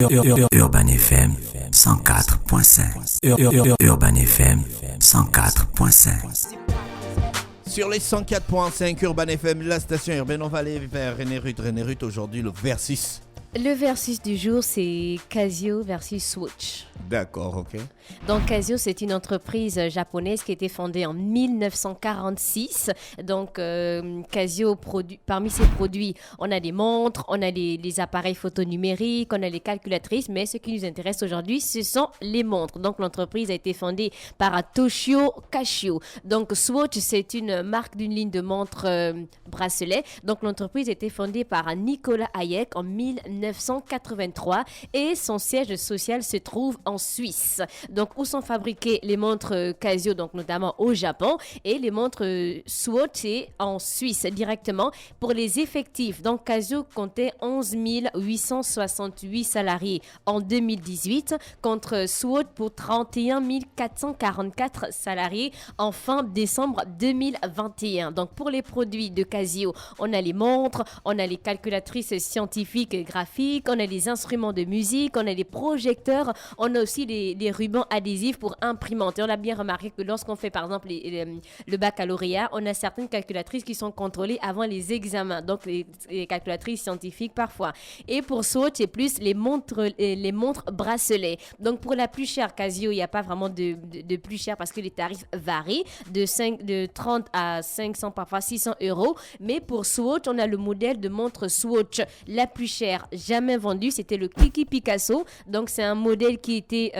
Urban FM 104.5. Urban FM 104.5. Sur les 104.5 Urban FM, la station urbaine, on va aller vers René Ruth. René Ruth, aujourd'hui, le versus. Le versus du jour, c'est Casio versus Swatch. D'accord, ok. Donc Casio, c'est une entreprise japonaise qui a été fondée en 1946. Donc Casio, parmi ses produits, on a des montres, on a les appareils photonumériques, on a les calculatrices, mais ce qui nous intéresse aujourd'hui, ce sont les montres. Donc l'entreprise a été fondée par Toshio Casio. Donc Swatch, c'est une marque d'une ligne de montres bracelets. Donc l'entreprise a été fondée par Nicolas Hayek en 1983 et son siège social se trouve en Suisse. Donc, où sont fabriquées les montres Casio, donc notamment au Japon, et les montres Swatch en Suisse directement. Pour les effectifs, donc Casio comptait 11 868 salariés en 2018 contre Swatch pour 31 444 salariés en fin décembre 2021. Donc, pour les produits de Casio, on a les montres, on a les calculatrices scientifiques et graphiques, on a les instruments de musique, on a les projecteurs, on a aussi les rubans adhésifs pour imprimantes. Et on a bien remarqué que lorsqu'on fait par exemple le baccalauréat, on a certaines calculatrices qui sont contrôlées avant les examens, donc les calculatrices scientifiques parfois. Et pour Swatch, c'est plus les montres bracelets. Donc pour la plus chère Casio, il n'y a pas vraiment de plus cher parce que les tarifs varient de 30 à 500, parfois 600 euros. Mais pour Swatch, on a le modèle de montre Swatch la plus chère jamais vendue, c'était le Kiki Picasso. Donc c'est un modèle qui était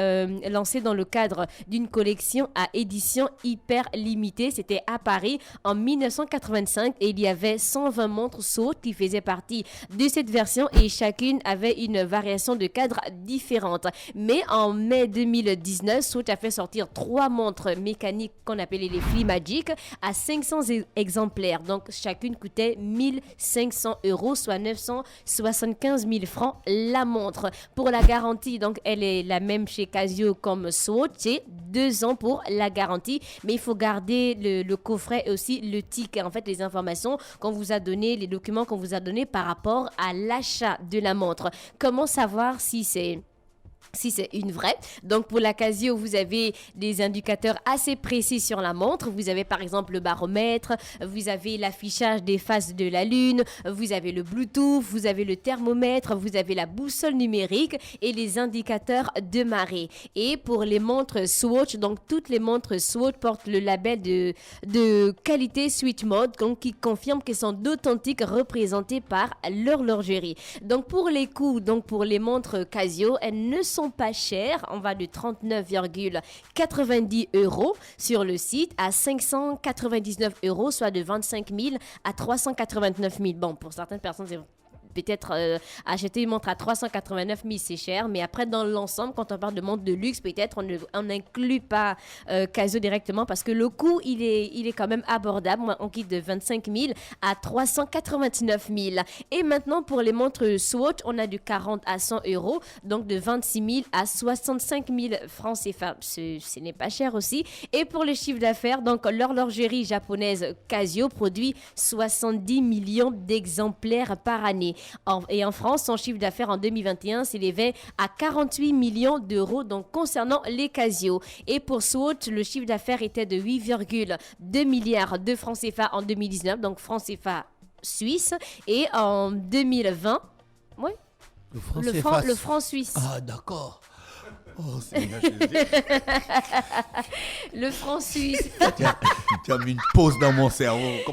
lancé dans le cadre d'une collection à édition hyper limitée. C'était à Paris en 1985 et il y avait 120 montres Swatch qui faisaient partie de cette version et chacune avait une variation de cadre différente. Mais en mai 2019, Swatch a fait sortir 3 montres mécaniques qu'on appelait les Flimagic à 500 exemplaires. Donc chacune coûtait 1500 euros, soit 975 000 francs la montre. Pour la garantie, donc elle est la même chez Casio comme Swatch, c'est 2 ans pour la garantie, mais il faut garder le coffret et aussi le ticket, en fait les informations qu'on vous a donné, les documents qu'on vous a donnés par rapport à l'achat de la montre. Comment savoir si c'est une vraie? Donc pour la Casio, vous avez des indicateurs assez précis sur la montre. Vous avez par exemple le baromètre, vous avez l'affichage des phases de la lune, vous avez le Bluetooth, vous avez le thermomètre, vous avez la boussole numérique et les indicateurs de marée. Et pour les montres Swatch, donc toutes les montres Swatch portent le label de qualité Switch Mode, donc qui confirme qu'elles sont d'authentiques représentées par l'horlogerie. Donc pour les coûts, donc pour les montres Casio, elles ne sont pas chères. On va de 39,90 euros sur le site à 599 euros, soit de 25 000 à 389 000. Bon, pour certaines personnes, c'est peut-être acheter une montre à 389 000, c'est cher, mais après dans l'ensemble, quand on parle de montre de luxe, peut-être on n'inclut pas Casio directement parce que le coût il est quand même abordable. On quitte de 25 000 à 389 000. Et maintenant pour les montres Swatch, on a de 40 à 100 euros, donc de 26 000 à 65 000 francs CFA. Ce n'est pas cher aussi. Et pour les chiffres d'affaires, donc l'horlogerie japonaise Casio produit 70 millions d'exemplaires par année. Et en France, son chiffre d'affaires en 2021 s'élevait à 48 millions d'euros, donc concernant les Casio. Et pour Swatch, le chiffre d'affaires était de 8,2 milliards de francs CFA en 2019, donc francs CFA suisse. Et en 2020, oui, le franc suisse. Ah, d'accord. Oh, c'est bien. Le franc suisse. Tu as mis une pause dans mon cerveau.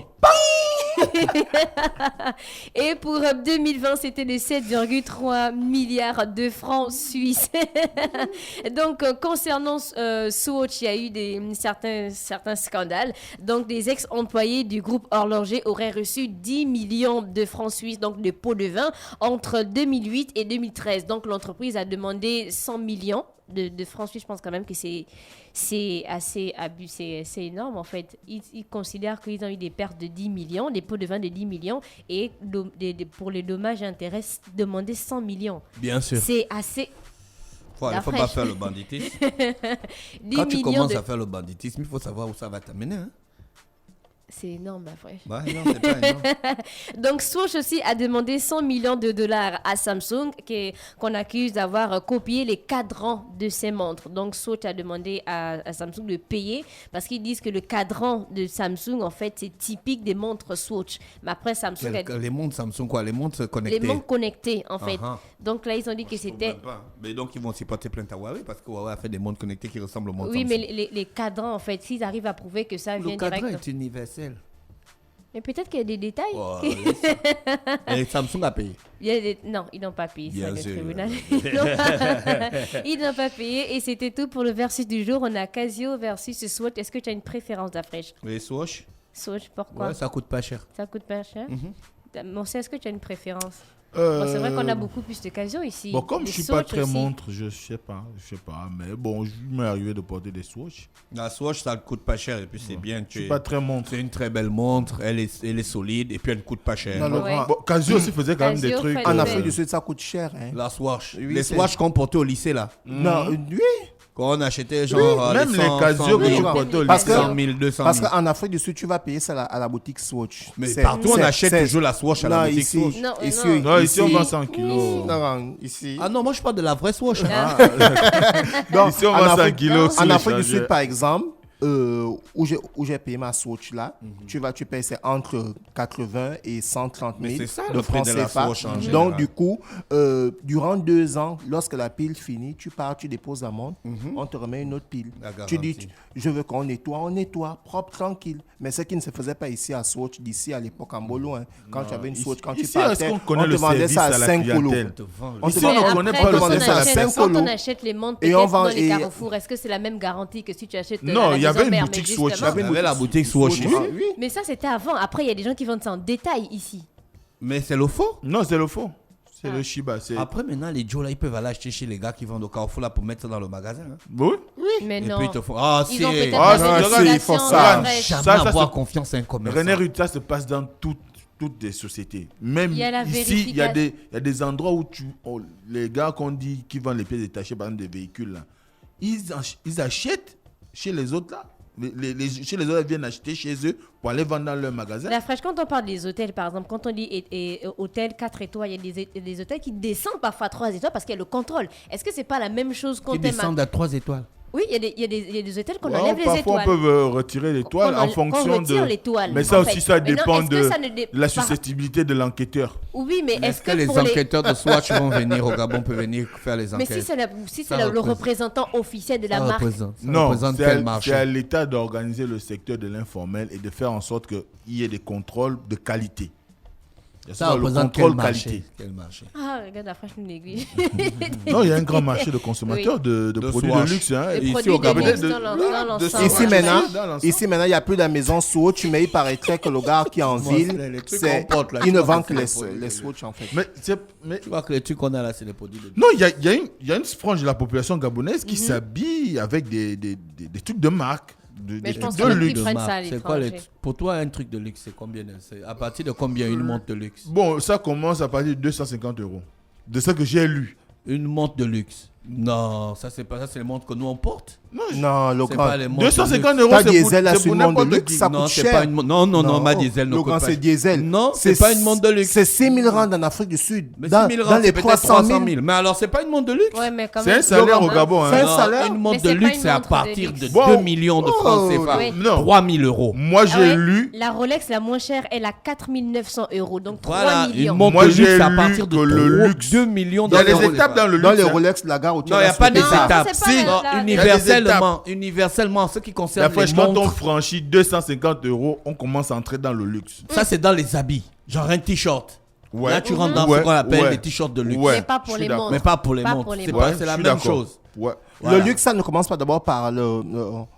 Et pour 2020, c'était de 7,3 milliards de francs suisses. Donc, concernant Swatch, il y a eu certains scandales. Donc, des ex-employés du groupe horloger auraient reçu 10 millions de francs suisses, donc de pots de vin, entre 2008 et 2013. Donc, l'entreprise a demandé 100 millions de francs suisses. Je pense quand même que c'est assez abusé, c'est énorme en fait. Ils considèrent qu'ils ont eu des pertes de 10 millions, des pots de vin de 10 millions et pour les dommages et intérêts, demander 100 millions. Bien sûr. C'est assez... Il ne faut pas faire le banditisme. Quand tu commences à faire le banditisme, il faut savoir où ça va t'amener. Hein? C'est énorme, après. Ouais, non, c'est pas énorme. Donc, Swatch aussi a demandé 100 millions de dollars à Samsung, qu'on accuse d'avoir copié les cadrans de ses montres. Donc, Swatch a demandé à Samsung de payer parce qu'ils disent que le cadran de Samsung, en fait, c'est typique des montres Swatch. Mais après, Samsung Les montres Samsung, quoi? Les montres connectées. les montres connectées, en fait. Uh-huh. Donc là, ils ont dit que Je c'était... comprends pas. Mais donc, ils vont aussi porter plainte à Huawei parce que Huawei a fait des montres connectées qui ressemblent aux montres Oui, Samsung. mais les cadrans, en fait, s'ils arrivent à prouver que ça vient Le cadran direct... est universel. Mais peut-être qu'il y a des détails. Oh, et Samsung a payé. Non, ils n'ont pas payé ça, Bien le sûr. tribunal. Ils n'ont pas payé. Et c'était tout pour le versus du jour. On a Casio versus Swatch. Est-ce que tu as une préférence d'Afresh? Les Swatch, Swatch, pourquoi? ouais, ça coûte pas cher. Ça coûte pas cher? Bon, est-ce que tu as une préférence? Euh, Bon, c'est vrai qu'on a beaucoup plus de Casio ici. Bon, comme Les je suis pas Swatch très aussi. montre, je sais pas. Mais bon, je m'est arrivé de porter des Swatch. La Swatch, ça ne coûte pas cher. Et puis, c'est bien que Je suis pas très montre. c'est une très belle montre. Elle est solide. Et puis, elle ne coûte pas cher. Non, non. Ouais. Bon, Casio aussi faisait quand même des Casio trucs. fait En des- Afrique du Sud, ça coûte cher. Hein. La Swatch. Oui, les c'est- Swatch qu'on portait au lycée, là. Non, oui. Quand on achetait genre. Même les Casio que oui, tu même portais au les Parce lycée. que- 100 000, 200 Parce 000. qu'en Afrique du Sud, tu vas payer ça à la boutique Swatch. Mais C'est- partout, on c'est- achète c'est- toujours la Swatch à Non, la boutique ici, Swatch. Non, ici, non. Non, ici on vend 100 kilos. Non, ici. Ah non, moi, je parle de la vraie Swatch. Donc, Ici on en vend 100 Afrique- kilos. En Afrique du Sud, par exemple, où j'ai payé ma Swatch là, tu payes c'est entre 80 et 130 Mais 000 c'est ça, de le prix francs de la CFA. Swatch en général. Donc du coup, durant 2 ans, lorsque la pile finit, tu pars, tu déposes la montre, on te remet une autre pile. La Tu dis, garantie. je veux qu'on nettoie, on nettoie, propre, tranquille. Mais ce qui ne se faisait pas ici à Swatch, d'ici à l'époque en Bolo, hein, quand tu avais une Swatch, quand tu Ici, est-ce partais, qu'on connaît on te le vendait ça à service à la 5 colos. clientèle? On te Ici, vendait- on ne connaît Après, pas le quand on service à la achète- personne. Quand on achète les montres, Et peut-être on vend- dans les et- Carrefour, est-ce que c'est la même garantie que si tu achètes Non, à la il y avait maison une mère, boutique mais Swatch. justement- Il y avait la boutique Swatch. Ah, oui. Mais ça, c'était avant. Après, il y a des gens qui vendent ça en détail ici. Mais c'est le faux. Non, c'est le faux. C'est Ah. le Shiba. C'est... Après, maintenant, les Joe, là, ils peuvent aller acheter chez les gars qui vendent au Carrefour là pour mettre ça dans le magasin. hein. Oui. Mais Et non. puis, ils te font. Ah, Ils si. ont peut-être Ah, la non, législation il faut ça. d'Afresh. Jamais Ça, avoir c'est- confiance à un commerçant. René Ruth, ça se passe dans toutes les sociétés. Même Il y a la ici, il y a des endroits où les gars qu'on dit qui vendent les pièces détachées, par exemple des véhicules, là, ils achètent chez les autres là. Chez les autres, ils viennent acheter chez eux pour aller vendre dans leur magasin. La fraîche, quand on parle des hôtels, par exemple, quand on dit hôtel 4 étoiles, il y a des hôtels qui descendent parfois à 3 étoiles parce qu'il y a le contrôle. Est-ce que c'est pas la même chose qu'on Qui descendent à 3 étoiles. Oui, il y a des hôtels qu'on Ouais, enlève les parfois, étoiles. on peut retirer l'étoile Qu'on en enlève- qu'on fonction retire de. l'étoile, Mais ça en aussi, fait. ça Maintenant, dépend est-ce que de ça ne dé- la par- susceptibilité de l'enquêteur. Oui, mais Est-ce que les pour enquêteurs de Swatch vont venir au Gabon, peuvent venir faire les Mais enquêtes? si c'est Ça le représente- représentant officiel de la Ça marque. représente, ça Non, représente c'est quel à marché? l'État d'organiser le secteur de l'informel et de faire en sorte qu'il y ait des contrôles de qualité. Il y a Ça souvent le représente quel contrôle marché? qualité. Quel marché? Ah, regarde, la fraîche nous néglige. Non, il y a un grand marché de consommateurs de produits Swatch. de luxe. Hein, Les et produits au de Gabon. luxe De- dans l'ensemble. Ici Ouais, maintenant, dans l'ensemble. il n'y a plus de maison Swatch, mais il paraîtrait que le gars qui est en Moi, ville, les trucs c'est, qu'on porte, là, il je ne crois vend que que c'est les, les les produits. Swatch en fait. mais Tu vois que les trucs qu'on a là, c'est les produits de luxe. non, il y a une frange de la population gabonaise qui s'habille avec des trucs de marque, Mais des je pense trucs de que luxe. ils prennent ça à C'est quoi l'étranger. pour toi, un truc de luxe, c'est combien? C'est à partir de combien une montre de luxe? Bon, ça commence à partir de 250 €. De ce que j'ai lu. Une montre de luxe. Non, ça c'est pas ça, c'est les montres que nous on porte. Non, le C'est grand. pas les montres. 250 de €, Ta c'est pour, diesel là c'est sur pour une montre de n'importe luxe, qui. ça luxe. Non, coûte c'est cher. pas une montre. Non, non, ma diesel ne le coûte grand, pas. c'est diesel. Non, c'est pas une montre de luxe. C'est 6 000 rand en Afrique du Sud. Mais Dans, 6 000 dans rands, les c'est peut-être 300 000. Mais alors, c'est pas une montre de luxe. Ouais, mais quand C'est un même. salaire au Hein. Gabon. C'est Hein. un salaire. Une montre Mais de c'est pas luxe, une c'est à montre de partir de luxe. 2 millions de francs Oh, CFA. oui. Non. 3 000 euros. Moi, Ah j'ai ouais, lu. La Rolex la moins chère, elle a 4 900 €. Donc 3 Voilà, millions. une montre Moi, de j'ai luxe à lu partir de que le luxe- 2 millions Il y a d'euros. des étapes dans le Dans luxe. les hein. Rolex, la gare où tu Non, il n'y a pas des Non, ça, étapes. c'est pas Si, la- non, la- universellement, en ce qui La concerne les fraîche, quand on montres, franchit 250 €, on commence à entrer dans le luxe. ça c'est dans les habits. Genre un t-shirt. Ouais. Là, tu rentres dans Ouais, ce qu'on appelle ouais. les t-shirts de luxe. Ouais. Mais pas pour je suis les d'accord. montres. Mais pas pour les Pas montres. pour les C'est montres. pas- Ouais, c'est la je suis même d'accord. chose. Ouais. Voilà. Le luxe, ça ne commence pas d'abord par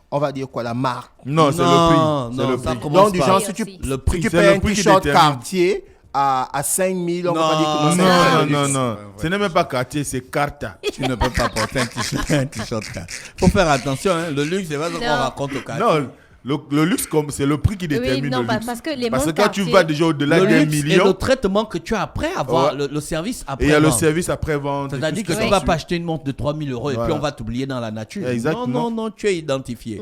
on va dire quoi, la marque. Non, c'est le Non, prix. C'est non, le ça prix. commence Donc, du par- genre, Oui, si tu, aussi. le prix. si tu C'est payes le un prix qui t-shirt détermine. Cartier à 5 000, on va pas dire que Non, c'est Non, un non, luxe. non, non. Ce n'est même pas Cartier, c'est Carta. Tu ne peux pas porter un t-shirt là. Faut faire attention, hein. Le luxe, c'est pas ce qu'on Non. raconte au quartier. Non, Le luxe, c'est le prix qui détermine non, le luxe. parce que les Parce que montres quand tu Cartier- vas déjà au-delà Le d'un luxe et million, le traitement que tu as après avoir Ouais. le service et après. il y a le vente. service après-vente. et C'est-à-dire tout que ce tu qui vas s'ensuit. pas acheter une montre de 3 000 euros et puis Voilà. on va t'oublier dans la nature. Exactement. Non, tu es identifié.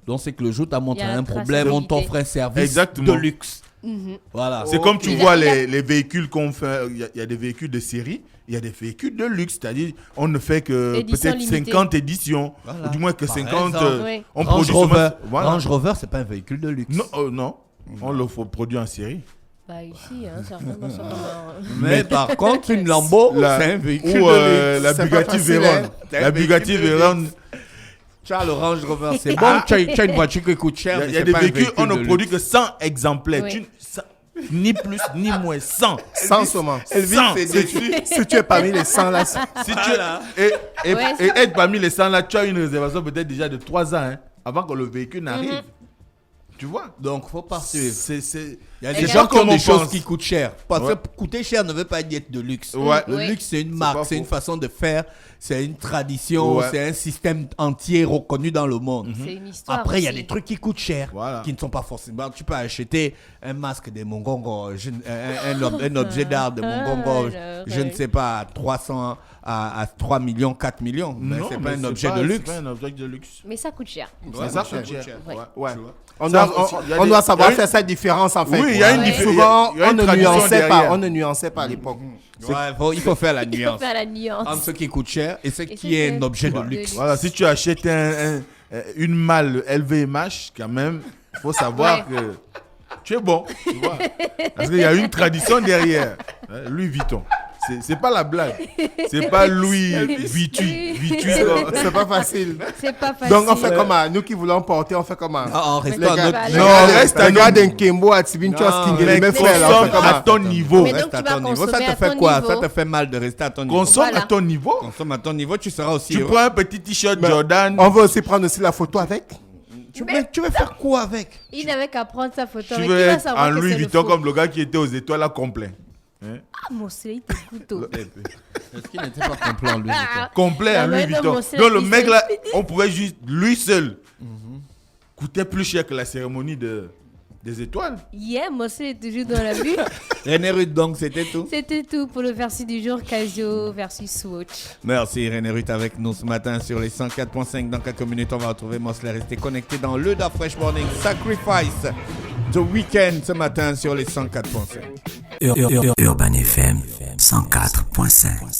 Donc c'est que le jour tu as montré Il y a la un problème, on traçabilité. t'offre un service Exactement. de luxe. Voilà. C'est comme tu Il a- vois il a- les véhicules qu'on fait. Il y a des véhicules de série, il y a des véhicules de luxe. C'est-à-dire, on ne fait que Édition peut-être limitée. 50 éditions. Voilà. Ou du moins que Par 50. exemple. Oui. On Range produit Rover. seulement- voilà. Range Rover, c'est pas un véhicule de luxe. Non, non. On le produit en série. Bah ici, certainement, ça comme un- Mais par contre, une Lambo, c'est un véhicule Ou de luxe. la C'est Bugatti pas facile, Veyron. hein. C'est un La Bugatti véhicule de Veyron. Tu as le Range Rover, c'est bon. Tu as une voiture qui coûte cher. Il y mais a c'est des pas un véhicules, on véhicule ne de produit luxe. que 100 exemplaires. Oui. Ni plus, ni moins. 100. Sans seulement. 100. Si tu es parmi les 100 là, Si tu Voilà. et Ouais, et être parmi les 100 là, tu as une réservation peut-être déjà de 3 ans hein, avant que le véhicule n'arrive. Tu vois? Donc, faut pas suivre. Il y a Et des là- gens qui ont comme on des choses pense. qui coûtent cher. Parce Ouais. que coûter cher ne veut pas dire de luxe. Ouais. Le Oui. luxe, c'est une pas marque, c'est faux. une façon de faire, c'est une tradition, Ouais. c'est un système entier reconnu dans le monde. C'est une histoire. Après, il y a aussi. des trucs qui coûtent cher, Voilà. qui ne sont pas forcément. Tu peux acheter un masque de Mongongo, un objet d'art de Mongongo, je ne sais pas, à 300, à 3 millions, 4 millions. Mais Non, c'est mais pas un c'est objet pas- de c'est luxe. pas un objet de luxe. Mais ça coûte cher. Ça coûte cher. Ouais. ouais. Tu vois. On Ça doit, aussi, il y a on des- doit savoir il y a faire cette différence en fait. Oui, il y a une Ouais. différence. Souvent, il y a on une ne tradition nuançait pas. derrière. On ne nuançait pas à l'époque. Ouais, il faut faire la Il faut nuance. faire la nuance. Entre ce qui coûte cher et ce Et qui ce est que- un objet de Ouais. luxe. Voilà, si tu achètes une malle LVMH, quand même, il faut savoir que tu es bon. Tu vois. Parce qu'il y a une tradition derrière. Louis Vuitton. C'est pas la blague. C'est pas Louis Vuitton. C'est pas facile. C'est pas facile. Donc on fait comme nous qui voulons porter, on fait comme En restant les à gars. notre les Non, gars, reste à notre- regarde un Kimbo à Tibinchos Non, King mais les mêmes frères là, on fait consomme comme à ton niveau. Mais donc, Reste à tu vas ton niveau. Ça consommer te à fait ton quoi? niveau. Ça te fait mal de rester à ton niveau. Consomme Voilà. à ton niveau. Consomme à ton niveau, tu seras aussi Tu heureux. prends un petit t-shirt Jordan. On veut aussi prendre aussi la photo avec. Tu veux faire quoi avec? Il n'avait qu'à prendre sa photo. Tu Mais veux qui va être savoir en que Louis c'est le Vuitton faux? comme le gars qui était aux étoiles à complet. Ah, mon soleil, t'es couteau. Est-ce qu'il n'était pas complet en lui? Complet Ah à Louis ouais, non, Vuitton. mon c'est Donc le la mec là, différence. on pouvait juste, lui seul, coûtait plus cher que la cérémonie des étoiles. Yeah, mon soleil est toujours dans la vue. René Ruth, donc, c'était tout. C'était tout pour le versus du jour, Casio versus Swatch. Merci René Ruth avec nous ce matin sur les 104.5. Dans quelques minutes, on va retrouver Mosley. Restez connectés dans le Da Fresh Morning Sacrifice The Weekend ce matin sur les 104.5. Urban FM 104.5.